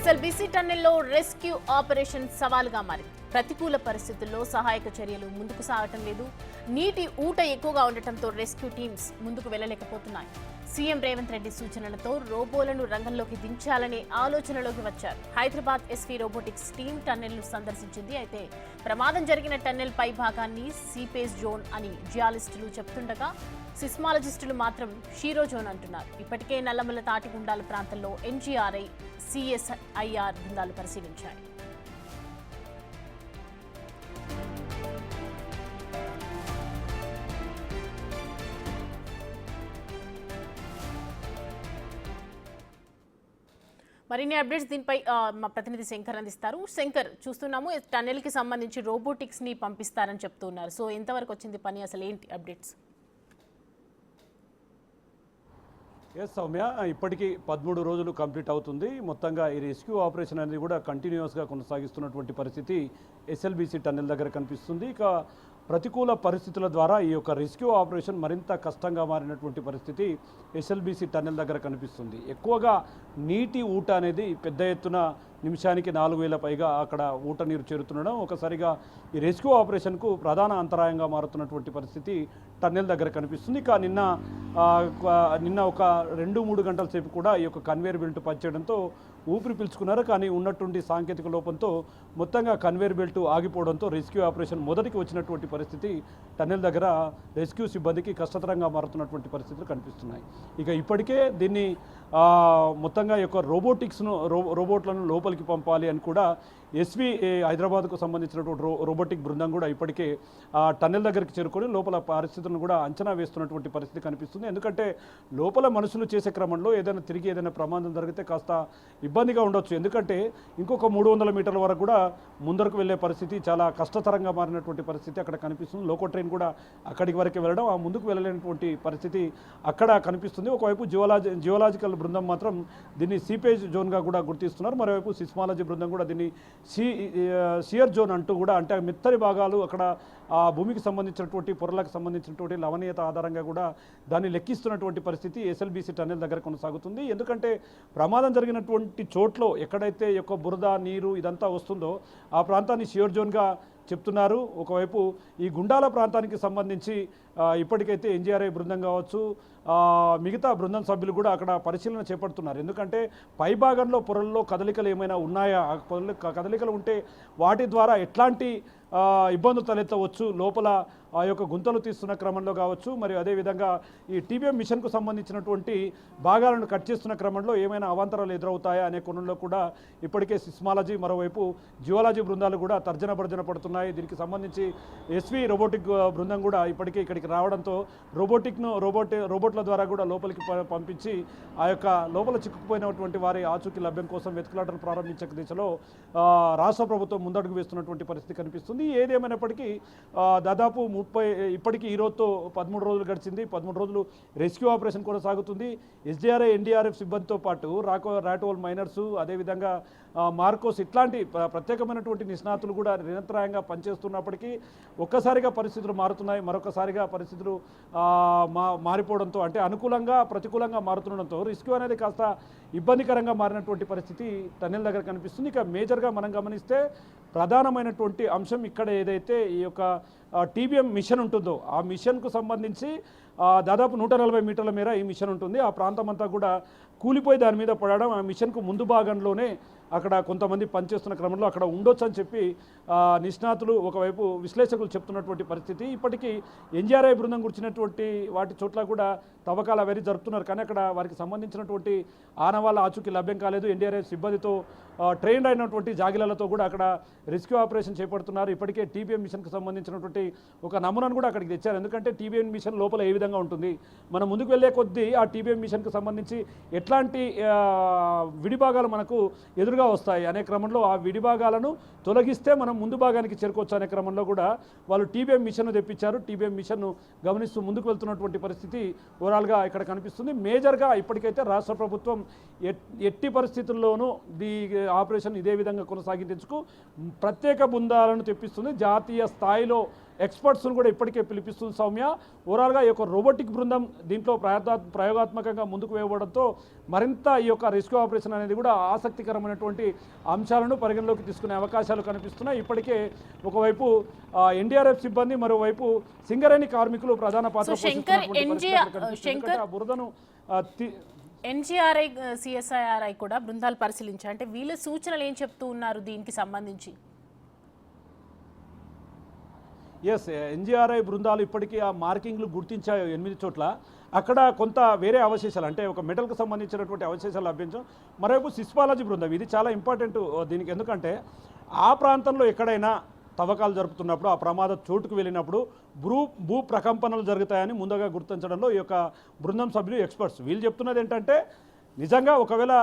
SLBC టన్నెల్లో rescue operation సవాలుగా మారింది. ప్రతికూల పరిస్థితుల్లో సహాయక చర్యలు ముందుకు సాగటం లేదు. నీటి ఊట ఎక్కువగా ఉండటంతో రెస్క్యూ టీమ్స్ ముందుకు వెళ్లలేకపోతున్నాయి. సీఎం రేవంత్ రెడ్డి సూచనలతో రోబోలను రంగంలోకి దించాలనే ఆలోచనలోకి వచ్చారు. హైదరాబాద్ ఎస్వీ రోబోటిక్స్ టీం టన్నెల్ను సందర్శించింది. అయితే ప్రమాదం జరిగిన టన్నెల్ పై భాగాన్ని సీపేస్ జోన్ అని జియాలిస్టులు చెప్తుండగా సిస్మాలజిస్టులు మాత్రం షీరో జోన్ అంటున్నారు. ఇప్పటికే నల్లమల్ల తాటిగుండాల ప్రాంతంలో ఎన్జీఆర్ఐ, సిఎస్ఐఆర్ బృందాలు పరిశీలించాయి. మరిన్ని అప్డేట్స్ దీనిపై మా ప్రతినిధి శంకర్ అందిస్తారు. శంకర్, చూస్తున్నాము టన్నెల్ కి సంబంధించి రోబోటిక్స్ ని పంపిస్తారని చెప్తున్నారు. సో ఎంతవరకు వచ్చింది పని, అసలు ఏంటి అప్డేట్స్? ఎస్ సౌమ్య, ఇప్పటికీ 13 రోజులు కంప్లీట్ అవుతుంది. మొత్తంగా ఈ రెస్క్యూ ఆపరేషన్ అనేది కూడా కంటిన్యూస్గా కొనసాగిస్తున్నటువంటి పరిస్థితి ఎస్ఎల్బీసీ టన్నెల్ దగ్గర కనిపిస్తుంది. ఇక ప్రతికూల పరిస్థితుల ద్వారా ఈ యొక్క రెస్క్యూ ఆపరేషన్ మరింత కష్టంగా మారినటువంటి పరిస్థితి ఎస్ఎల్బీసీ టన్నెల్ దగ్గర కనిపిస్తుంది. ఎక్కువగా నీటి ఊట అనేది పెద్ద ఎత్తున నిమిషానికి 4000 పైగా అక్కడ ఊట నీరు చేరుతుండడం ఒకసారిగా ఈ రెస్క్యూ ఆపరేషన్కు ప్రధాన అంతరాయంగా మారుతున్నటువంటి పరిస్థితి టన్నెల్ దగ్గర కనిపిస్తుంది. ఇక నిన్న ఒక 2-3 గంటల సేపు కూడా ఈ యొక్క కన్వేయర్ బెల్ట్ పనిచేయడంతో ఊపిరి పీల్చుకున్నారు. కానీ ఉన్నటువంటి సాంకేతిక లోపంతో మొత్తంగా కన్వేయర్ బెల్ట్ ఆగిపోవడంతో రెస్క్యూ ఆపరేషన్ మొదటికి వచ్చినటువంటి పరిస్థితి టన్నెల్ దగ్గర రెస్క్యూ సిబ్బందికి కష్టతరంగా మారుతున్నటువంటి పరిస్థితులు కనిపిస్తున్నాయి. ఇక ఇప్పటికే దీన్ని మొత్తంగా యొక్క రోబోట్లను లోపలికి పంపాలి అని కూడా ఎస్వీ హైదరాబాద్కు సంబంధించినటువంటి రోబోటిక్ బృందం కూడా ఇప్పటికే టన్నెల్ దగ్గరికి చేరుకొని లోపల పరిస్థితులను కూడా అంచనా వేస్తున్నటువంటి పరిస్థితి కనిపిస్తుంది. ఎందుకంటే లోపల మనుషులు చేసే క్రమంలో ఏదైనా ప్రమాదం జరిగితే కాస్త ఇబ్బందిగా ఉండొచ్చు. ఎందుకంటే ఇంకొక 300 మీటర్ల వరకు కూడా ముందరకు వెళ్ళే పరిస్థితి చాలా కష్టతరంగా మారినటువంటి పరిస్థితి అక్కడ కనిపిస్తుంది. లోకో ట్రైన్ కూడా అక్కడికి వరకు వెళ్ళడం, ఆ ముందుకు వెళ్ళలేనటువంటి పరిస్థితి అక్కడ కనిపిస్తుంది. ఒకవైపు జియోలాజికల్ బృందం మాత్రం దీన్ని సీపేజ్ జోన్గా కూడా గుర్తిస్తున్నారు. మరోవైపు సిస్మాలజీ బృందం కూడా దీన్ని షియర్ జోన్ అంటూ కూడా, అంటే మెత్తని భాగాలు అక్కడ ఆ భూమికి సంబంధించినటువంటి పొరలకు సంబంధించినటువంటి లవణీయత ఆధారంగా కూడా దాన్ని లెక్కిస్తున్నటువంటి పరిస్థితి ఎస్ఎల్బీసీ టన్నెల్ దగ్గర కొనసాగుతుంది. ఎందుకంటే ప్రమాదం జరిగినటువంటి చోట్లో ఎక్కడైతే యొక్క బురద నీరు ఇదంతా వస్తుందో ఆ ప్రాంతాన్ని షియర్ జోన్గా చెప్తున్నారు. ఒకవైపు ఈ గుండాల ప్రాంతానికి సంబంధించి ఇప్పటికైతే ఎన్జీఆర్ఐ బృందం కావచ్చు, మిగతా బృందం సభ్యులు కూడా అక్కడ పరిశీలన చేపడుతున్నారు. ఎందుకంటే పైభాగంలో పొరల్లో కదలికలు ఏమైనా ఉన్నాయా, కదలికలు ఉంటే వాటి ద్వారా ఎట్లాంటి ఇబ్బందులు తలెత్తవచ్చు, లోపల ఆ యొక్క గుంతలు తీస్తున్న క్రమంలో కావచ్చు, మరియు అదేవిధంగా ఈ టీబీఎం మిషన్కు సంబంధించినటువంటి భాగాలను కట్ చేస్తున్న క్రమంలో ఏమైనా అవాంతరాలు ఎదురవుతాయా అనే కోణంలో కూడా ఇప్పటికే సిస్మాలజీ, మరోవైపు జియోలాజీ బృందాలు కూడా తర్జన పడుతున్నాయి. దీనికి సంబంధించి ఎస్వీ రోబోటిక్ బృందం కూడా ఇప్పటికే ఇక్కడికి రావడంతో రోబోట్ల ద్వారా కూడా లోపలికి పంపించి ఆ యొక్క లోపల చిక్కుకుపోయినటువంటి వారి ఆచూకీ లభ్యం కోసం వెతుకులాటలు ప్రారంభించే దిశలో రాష్ట్ర ప్రభుత్వం ముందడుగు వేస్తున్నటువంటి పరిస్థితి కనిపిస్తుంది. ఏదేమైనప్పటికీ దాదాపు ఇప్పటికీ ఈ రోజుతో 13 రోజులు గడిచింది. 13 రోజులు రెస్క్యూ ఆపరేషన్ కొనసాగుతుంది. ఎస్డీఆర్ఐ, ఎన్డీఆర్ఎఫ్ సిబ్బందితో పాటు రాటోల్ మైనర్స్, అదేవిధంగా మార్కోస్ ఇట్లాంటి ప్రత్యేకమైనటువంటి నిష్ణాతులు కూడా నిరంతరాయంగా పనిచేస్తున్నప్పటికీ ఒక్కసారిగా పరిస్థితులు మారుతున్నాయి. మరొకసారిగా పరిస్థితులు మారిపోవడంతో, అంటే అనుకూలంగా ప్రతికూలంగా మారుతుండడంతో రెస్క్యూ అనేది కాస్త ఇబ్బందికరంగా మారినటువంటి పరిస్థితి టన్నెల్ దగ్గర కనిపిస్తుంది. ఇక మేజర్గా మనం గమనిస్తే ప్రధానమైనటువంటి అంశం ఇక్కడ ఏదైతే ఈ యొక్క టీబీఎం మిషన్ ఉంటుందో ఆ మిషన్కు సంబంధించి దాదాపు 140 మీటర్ల మేర ఈ మిషన్ ఉంటుంది. ఆ ప్రాంతం అంతా కూడా కూలిపోయి దాని మీద పడడం, ఆ మిషన్కు ముందు భాగంలోనే అక్కడ కొంతమంది పనిచేస్తున్న క్రమంలో అక్కడ ఉండొచ్చు అని చెప్పి నిష్ణాతులు, ఒకవైపు విశ్లేషకులు చెప్తున్నటువంటి పరిస్థితి. ఇప్పటికీ ఎన్జీఆర్ఐ బృందం గురించినటువంటి వాటి చోట్ల కూడా తవ్వకాలు అవన్నీ జరుపుతున్నారు. కానీ అక్కడ వారికి సంబంధించినటువంటి ఆనవాళ్ళ ఆచూకీ లభ్యం కాలేదు. ఎన్డీఆర్ఐ సిబ్బందితో ట్రైన్డ్ అయినటువంటి జాగిలలతో కూడా అక్కడ రెస్క్యూ ఆపరేషన్ చేపడుతున్నారు. ఇప్పటికే టీబీఎం మిషన్కి సంబంధించినటువంటి ఒక నమూనాను కూడా అక్కడికి తెచ్చారు. ఎందుకంటే టీబీఎం మిషన్ లోపల ఏ విధంగా ఉంటుంది, మనం ముందుకు వెళ్ళే కొద్దీ ఆ టీబీఎం మిషన్కి సంబంధించి ఎట్లాంటి విడిభాగాలు మనకు ఎదురుగా వస్తాయి అనే క్రమంలో ఆ విడిభాగాలను తొలగిస్తే మనం ముందు భాగానికి చేరుకోవచ్చు అనే క్రమంలో కూడా వాళ్ళు టీబీఎం మిషన్ను తెప్పించారు. టీబీఎం మిషన్ను గమనిస్తూ ముందుకు వెళ్తున్నటువంటి పరిస్థితి ఓవరాల్గా ఇక్కడ కనిపిస్తుంది. మేజర్గా ఇప్పటికైతే రాష్ట్ర ప్రభుత్వం ఎట్టి పరిస్థితుల్లోనూ ఈ ఆపరేషన్ ఇదే విధంగా కొనసాగించేందుకు ప్రత్యేక బృందాలను తెప్పిస్తుంది. జాతీయ స్థాయిలో ఎక్స్పర్ట్స్ను కూడా ఇప్పటికే పిలిపిస్తుంది సౌమ్య. ఓవరాల్గా ఈ యొక్క రోబోటిక్ బృందం దీంట్లో ప్రయోగాత్మకంగా ముందుకు వేయబడంతో మరింత ఈ యొక్క రెస్క్యూ ఆపరేషన్ అనేది కూడా ఆసక్తికరమైనటువంటి అంశాలను పరిగణలోకి తీసుకునే అవకాశాలు కనిపిస్తున్నాయి. ఇప్పటికే ఒకవైపు ఎన్డీఆర్ఎఫ్ సిబ్బంది, మరోవైపు సింగరేణి కార్మికులు ప్రధాన పాత్ర పోషిస్తున్నటువంటి ఆ బురదను ఎన్జీఆర్ఐ సిఎస్ఐఆర్ఐ కూడా బృందాలు పరిశీలించారు. అంటే వీళ్ళ సూచనలు ఏం చెప్తూ ఉన్నారు దీనికి సంబంధించి? ఎస్, ఎన్జీఆర్ఐ బృందాలు ఇప్పటికీ ఆ మార్కింగ్లు గుర్తించాయి 8 చోట్ల. అక్కడ కొంత వేరే అవశేషాలు, అంటే ఒక మెటల్కి సంబంధించినటువంటి అవశేషాలు లభించడం. మరోవైపు సిస్మాలజీ బృందం, ఇది చాలా ఇంపార్టెంట్ దీనికి. ఎందుకంటే ఆ ప్రాంతంలో ఎక్కడైనా తవ్వకాలు జరుపుతున్నప్పుడు, ఆ ప్రమాద చోటుకు వెళ్ళినప్పుడు భూ ప్రకంపనలు జరుగుతాయని ముందుగా గుర్తించడంలో ఈ యొక్క బృందం సభ్యులు ఎక్స్పర్ట్స్. వీళ్ళు చెప్తున్నది ఏంటంటే, నిజంగా ఒకవేళ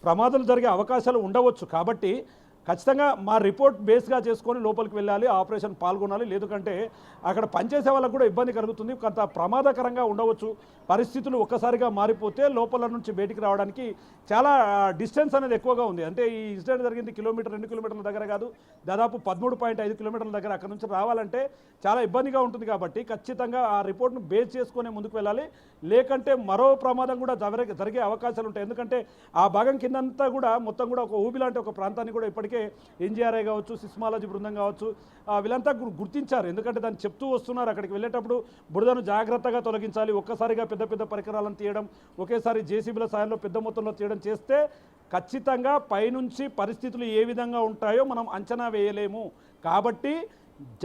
ప్రమాదాలు జరిగే అవకాశాలు ఉండవచ్చు కాబట్టి ఖచ్చితంగా మా రిపోర్ట్ బేస్గా చేసుకొని లోపలికి వెళ్ళాలి, ఆపరేషన్ పాల్గొనాలి. లేదంటే అక్కడ పనిచేసే వాళ్ళకు కూడా ఇబ్బంది కలుగుతుంది, కొంత ప్రమాదకరంగా ఉండవచ్చు. పరిస్థితులు ఒక్కసారిగా మారిపోతే లోపల నుంచి బయటికి రావడానికి చాలా డిస్టెన్స్ అనేది ఎక్కువగా ఉంది. అంటే ఈ ఇన్సిడెంట్ జరిగింది 2 కిలోమీటర్ల దగ్గర కాదు, దాదాపు 13.5 కిలోమీటర్ల దగ్గర. అక్కడ నుంచి రావాలంటే చాలా ఇబ్బందిగా ఉంటుంది కాబట్టి ఖచ్చితంగా ఆ రిపోర్ట్ను బేస్ చేసుకొని ముందుకు వెళ్ళాలి. లేకంటే మరో ప్రమాదం కూడా జరిగే అవకాశాలు ఉంటాయి. ఎందుకంటే ఆ భాగం కిందంతా కూడా మొత్తం కూడా ఒక ఊబి లాంటి ఒక ప్రాంతాన్ని కూడా ఇప్పటికే ఎన్జీఆర్ఐ కావచ్చు, సిస్మాలజీ బృందం కావచ్చు, వీళ్ళంతా గుర్తించారు. ఎందుకంటే దాన్ని చెప్తూ వస్తున్నారు. అక్కడికి వెళ్ళేటప్పుడు బురదను జాగ్రత్తగా తొలగించాలి, ఒక్కసారిగా పెద్ద పరికరాలను తీయడం, ఒకేసారి జేసీబీల సాయంలో పెద్ద మొత్తంలో తీయడం చేస్తే ఖచ్చితంగా పైనుంచి పరిస్థితులు ఏ విధంగా ఉంటాయో మనం అంచనా వేయలేము. కాబట్టి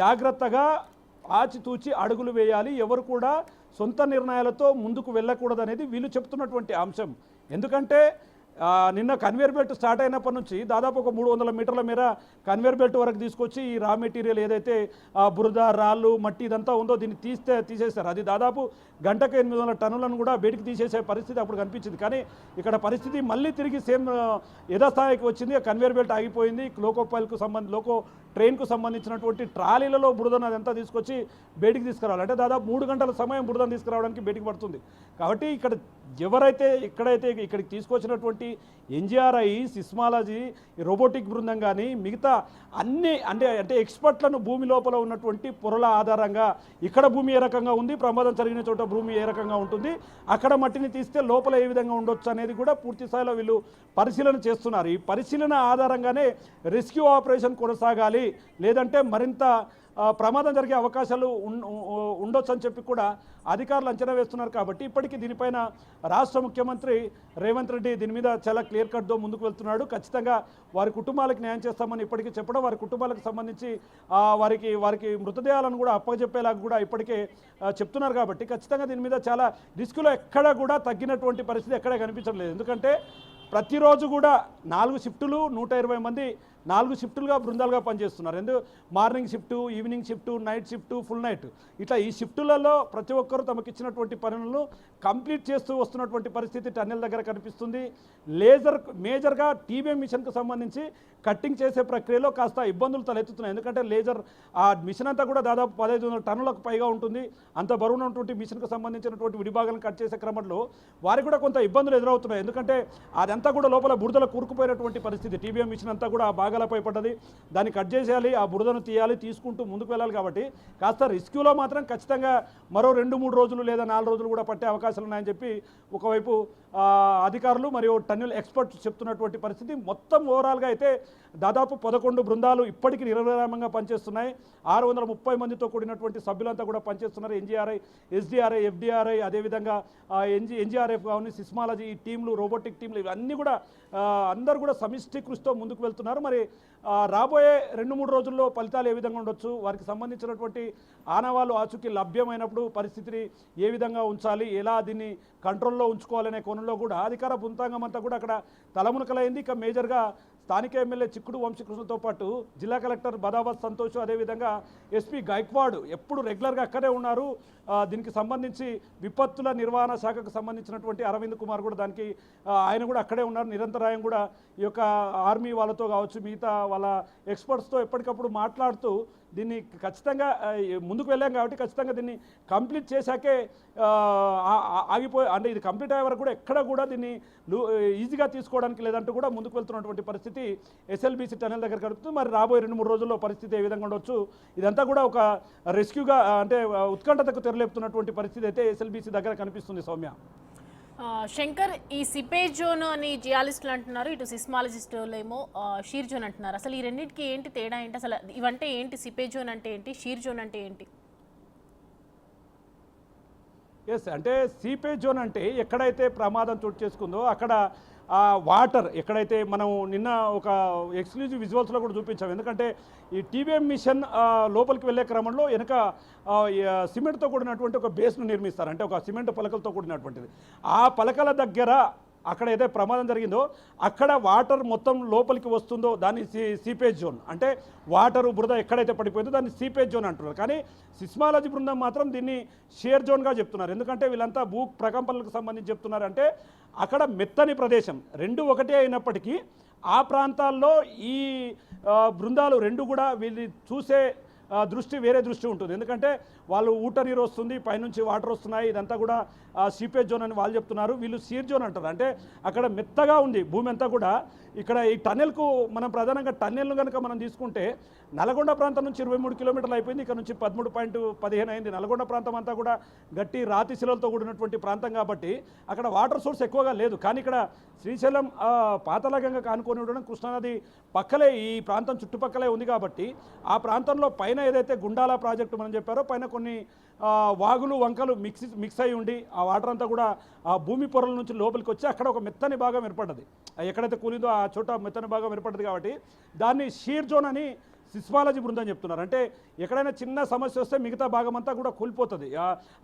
జాగ్రత్తగా ఆచితూచి అడుగులు వేయాలి, ఎవరు కూడా సొంత నిర్ణయాలతో ముందుకు వెళ్ళకూడదు అనేది వీళ్ళు చెప్తున్నటువంటి అంశం. ఎందుకంటే నిన్న కన్వేర్ బెల్ట్ స్టార్ట్ అయినప్పటి నుంచి దాదాపు ఒక 300 మీటర్ల మేర కన్వేర్ బెల్ట్ వరకు తీసుకొచ్చి ఈ రా మెటీరియల్ ఏదైతే బురద, రాళ్ళు, మట్టి ఇదంతా ఉందో దీన్ని తీసేస్తారు. అది దాదాపు గంటకు 800 టన్నులను కూడా బయటికి తీసేసే పరిస్థితి అప్పుడు కనిపించింది. కానీ ఇక్కడ పరిస్థితి మళ్ళీ తిరిగి సేమ్ యథాస్థాయికి వచ్చింది. కన్వేర్ బెల్ట్ ఆగిపోయింది. లోకో ట్రైన్కు సంబంధించినటువంటి ట్రాలీలలో బురదను అదంతా తీసుకొచ్చి బయటికి తీసుకురావాలి. అంటే దాదాపు 3 గంటల సమయం బురదను తీసుకురావడానికి బయటికి పడుతుంది. కాబట్టి ఇక్కడ ఎక్కడైతే ఇక్కడికి తీసుకొచ్చినటువంటి ఎన్జీఆర్ఐ, సిస్మాలజీ, రోబోటిక్ బృందం కానీ మిగతా అన్ని అంటే ఎక్స్పర్ట్లను భూమి లోపల ఉన్నటువంటి పొరల ఆధారంగా ఇక్కడ భూమి ఏ రకంగా ఉంది, ప్రమాదం జరిగిన చోట భూమి ఏ రకంగా ఉంటుంది, అక్కడ మట్టిని తీస్తే లోపల ఏ విధంగా ఉండొచ్చు అనేది కూడా పూర్తి స్థాయిలో వీళ్ళు పరిశీలన చేస్తున్నారు. ఈ పరిశీలన ఆధారంగానే రెస్క్యూ ఆపరేషన్ కొనసాగాలి, లేదంటే మరింత ప్రమాదం జరిగే అవకాశాలు ఉండొచ్చు అని చెప్పి కూడా అధికారులు అంచనా వేస్తున్నారు. కాబట్టి ఇప్పటికీ దీనిపైన రాష్ట్ర ముఖ్యమంత్రి రేవంత్ రెడ్డి దీని మీద చాలా క్లియర్ కట్తో ముందుకు వెళ్తున్నాడు. ఖచ్చితంగా వారి కుటుంబాలకు న్యాయం చేస్తామని ఇప్పటికీ చెప్పడం, వారి కుటుంబాలకు సంబంధించి వారికి మృతదేహాలను కూడా అప్పచెప్పేలాగా కూడా ఇప్పటికే చెప్తున్నారు. కాబట్టి ఖచ్చితంగా దీని మీద చాలా రిస్కులో ఎక్కడ కూడా తగ్గినటువంటి పరిస్థితి ఎక్కడా కనిపించడం లేదు. ఎందుకంటే ప్రతిరోజు కూడా 4 షిఫ్టులు, 120 మంది 4 షిఫ్టులుగా బృందాలుగా పనిచేస్తున్నారు. Morning shift, evening shift, night shift, full night, ఇట్లా ఈ షిఫ్టులలో ప్రతి ఒక్కరూ తమకు ఇచ్చినటువంటి పనులను కంప్లీట్ చేస్తూ వస్తున్నటువంటి పరిస్థితి టన్నెల్ దగ్గర కనిపిస్తుంది. మేజర్గా టీబీఎం మిషన్కు సంబంధించి కట్టింగ్ చేసే ప్రక్రియలో కాస్త ఇబ్బందులు తలెత్తుతున్నాయి. ఎందుకంటే ఆ మిషన్ అంతా కూడా దాదాపు 1500 టన్నులకు పైగా ఉంటుంది. అంత బరువున్నటువంటి మిషన్కు సంబంధించినటువంటి విడిభాగాలను కట్ చేసే క్రమంలో వారికి కూడా కొంత ఇబ్బందులు ఎదురవుతున్నాయి. ఎందుకంటే అదంతా కూడా లోపల బురదలో కూరుకుపోయినటువంటి పరిస్థితి. టీబీఎం మిషన్ అంతా కూడా ఆ భాగాలపై పడ్డది. దాన్ని కట్ చేసేయాలి, ఆ బురదను తీయాలి, తీసుకుంటూ ముందుకు వెళ్ళాలి. కాబట్టి కాస్త రిస్క్యూలో మాత్రం ఖచ్చితంగా మరో 2-3 రోజులు లేదా 4 రోజులు కూడా పట్టే అవకాశాలు ఉన్నాయని చెప్పి ఒకవైపు అధికారులు మరియు టన్నెల్ ఎక్స్పర్ట్స్ చెప్తున్నటువంటి పరిస్థితి. మొత్తం ఓవరాల్గా అయితే దాదాపు 11 బృందాలు ఇప్పటికీ నిర్విరామంగా పనిచేస్తున్నాయి. 630 మందితో కూడినటువంటి సభ్యులంతా కూడా పనిచేస్తున్నారు. ఎన్జీఆర్ఐ, ఎస్డీఆర్ఐ, ఎఫ్డీఆర్ఐ, అదేవిధంగా ఎన్జీఆర్ఎఫ్ కానీ, సిస్మాలజీ టీంలు, రోబోటిక్ టీంలు, ఇవన్నీ కూడా అందరూ కూడా సమిష్టి కృషితో ముందుకు వెళ్తున్నారు. మరి రాబోయే 2-3 రోజుల్లో ఫలితాలు ఏ విధంగా ఉండొచ్చు, వారికి సంబంధించినటువంటి ఆనవాళ్ళు ఆచూకీ లభ్యమైనప్పుడు పరిస్థితిని ఏ విధంగా ఉంచాలి, ఎలా దీన్ని కంట్రోల్లో ఉంచుకోవాలనే కోణంలో కూడా అధికార బృందాంగం అంతా కూడా అక్కడ తలమునకలైంది. ఇక మేజర్గా స్థానిక ఎమ్మెల్యే చిక్కుడు వంశీకృష్ణతో పాటు జిల్లా కలెక్టర్ బదావత్ సంతోష్, అదేవిధంగా ఎస్పీ గాయక్వాడ్ ఎప్పుడు రెగ్యులర్గా అక్కడే ఉన్నారు. దీనికి సంబంధించి విపత్తుల నిర్వహణ శాఖకు సంబంధించినటువంటి అరవింద్ కుమార్ కూడా దానికి ఆయన కూడా అక్కడే ఉన్నారు. నిరంతరాయం కూడా ఈ యొక్క ఆర్మీ వాళ్ళతో కావచ్చు, మిగతా వాళ్ళ ఎక్స్పర్ట్స్తో ఎప్పటికప్పుడు మాట్లాడుతూ దీన్ని ఖచ్చితంగా ముందుకు వెళ్ళాం కాబట్టి ఖచ్చితంగా దీన్ని కంప్లీట్ చేశాకే ఆగిపోయి అంటే ఇది కంప్లీట్ అయ్యే వరకు కూడా ఎక్కడ కూడా దీన్ని ఈజీగా తీసుకోవడానికి లేదంటూ కూడా ముందుకు వెళ్తున్నటువంటి పరిస్థితి ఎస్ఎల్బీసీ టనల్ దగ్గర కలుపుతుంది. మరి రాబోయే 2-3 రోజుల్లో పరిస్థితి ఏ విధంగా ఉండొచ్చు, ఇదంతా కూడా ఒక రెస్క్యూగా అంటే ఉత్కంఠతకు తెరలేపుతున్నటువంటి పరిస్థితి అయితే ఎస్ఎల్బీసీ దగ్గర కనిపిస్తుంది సౌమ్య. శంకర్, ఈ సిపేజ్ జోన్ అని జియాలిస్టులు అంటున్నారు, ఇటు సిస్మాలజిస్టులు ఏమో షీర్ జోన్ అంటున్నారు. అసలు ఈ రెండింటికి ఏంటి తేడా ఏంటి? అసలు ఇవంటే ఏంటి? సిపేజ్ జోన్ అంటే ఏంటి? షీర్ జోన్ అంటే ఏంటి? ఎస్, అంటే సీపేజ్ జోన్ అంటే ఎక్కడైతే ప్రమాదం చోటు చేసుకుందో అక్కడ వాటర్ ఎక్కడైతే మనం నిన్న ఒక ఎక్స్క్లూజివ్ విజువల్స్లో కూడా చూపించాం. ఎందుకంటే ఈ టీబీఎం మిషన్ లోపలికి వెళ్ళే క్రమంలో వెనక సిమెంట్తో కూడినటువంటి ఒక బేస్ను నిర్మిస్తారు, అంటే ఒక సిమెంట్ పలకలతో కూడినటువంటిది. ఆ పలకల దగ్గర అక్కడ ఏదైతే ప్రమాదం జరిగిందో అక్కడ వాటర్ మొత్తం లోపలికి వస్తుందో దాన్ని సీపేజ్ జోన్, అంటే వాటర్ బురద ఎక్కడైతే పడిపోయిందో దాన్ని సీపేజ్ జోన్ అంటున్నారు. కానీ సిస్మాలజీ బృందం మాత్రం దీన్ని షేర్ జోన్గా చెప్తున్నారు. ఎందుకంటే వీళ్ళంతా భూ ప్రకంపనలకు సంబంధించి చెప్తున్నారు. అంటే అక్కడ మెత్తని ప్రదేశం రెండు ఒకటే అయినప్పటికీ ఆ ప్రాంతాల్లో ఈ బృందాలు రెండు కూడా వీళ్ళు చూసే దృష్టి వేరే దృష్టి ఉంటుంది. ఎందుకంటే వాళ్ళు ఊట నీరు వస్తుంది, పైనుంచి వాటర్ వస్తున్నాయి, ఇదంతా కూడా సీపేజ్ జోన్ అని వాళ్ళు చెప్తున్నారు. వీళ్ళు సీర్ జోన్ అంటారు. అంటే అక్కడ మెత్తగా ఉంది భూమి అంతా కూడా. ఇక్కడ ఈ టన్నెల్కు మనం ప్రధానంగా టన్నెల్ను కనుక మనం తీసుకుంటే నల్గొండ ప్రాంతం నుంచి 23 కిలోమీటర్లు అయిపోయింది, ఇక్కడ నుంచి 13.15 అయింది. నల్గొండ ప్రాంతం అంతా కూడా గట్టి రాతి శిలలతో కూడినటువంటి ప్రాంతం కాబట్టి అక్కడ వాటర్ సోర్స్ ఎక్కువగా లేదు. కానీ ఇక్కడ శ్రీశైలం పాతాళగంగ కానుకొని ఉండడం, కృష్ణానది పక్కలే ఈ ప్రాంతం చుట్టుపక్కలే ఉంది కాబట్టి ఆ ప్రాంతంలో పైన ఏదైతే గుండాల ప్రాజెక్టు మనం చెప్పారో పైన కొన్ని వాగులు వంకలు మిక్స్ అయి ఉండి ఆ వాటర్ అంతా కూడా ఆ భూమి పొరల నుంచి లోపలికి వచ్చి అక్కడ ఒక మెత్తని భాగం ఏర్పడ్డది. ఎక్కడైతే కూలిందో ఆ చోట మెత్తని భాగం ఏర్పడ్డది కాబట్టి దాన్ని షీర్ జోన్ అని సిస్మాలజీ బృందం చెప్తున్నారు. అంటే ఎక్కడైనా చిన్న సమస్య వస్తే మిగతా భాగం అంతా కూడా కూలిపోతుంది.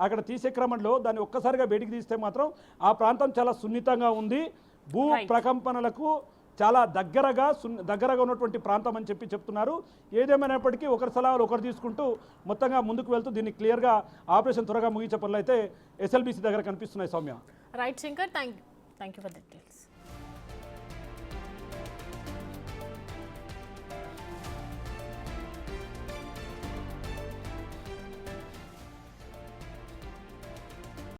అక్కడ తీసే క్రమంలో దాన్ని ఒక్కసారిగా బయటికి తీస్తే మాత్రం ఆ ప్రాంతం చాలా సున్నితంగా ఉంది, భూ ప్రకంపనలకు చాలా దగ్గరగా ఉన్నటువంటి ప్రాంతం అని చెప్తున్నారు. ఏదేమైనప్పటికీ ఒకరి సలహాలు ఒకరు తీసుకుంటూ మొత్తంగా ముందుకు వెళ్తూ దీన్ని క్లియర్గా ఆపరేషన్ త్వరగా ముగించే పనులు అయితే ఎస్ఎల్బీసీ దగ్గర కనిపిస్తున్నాయి Soumya. Right Shankar, thank you for that.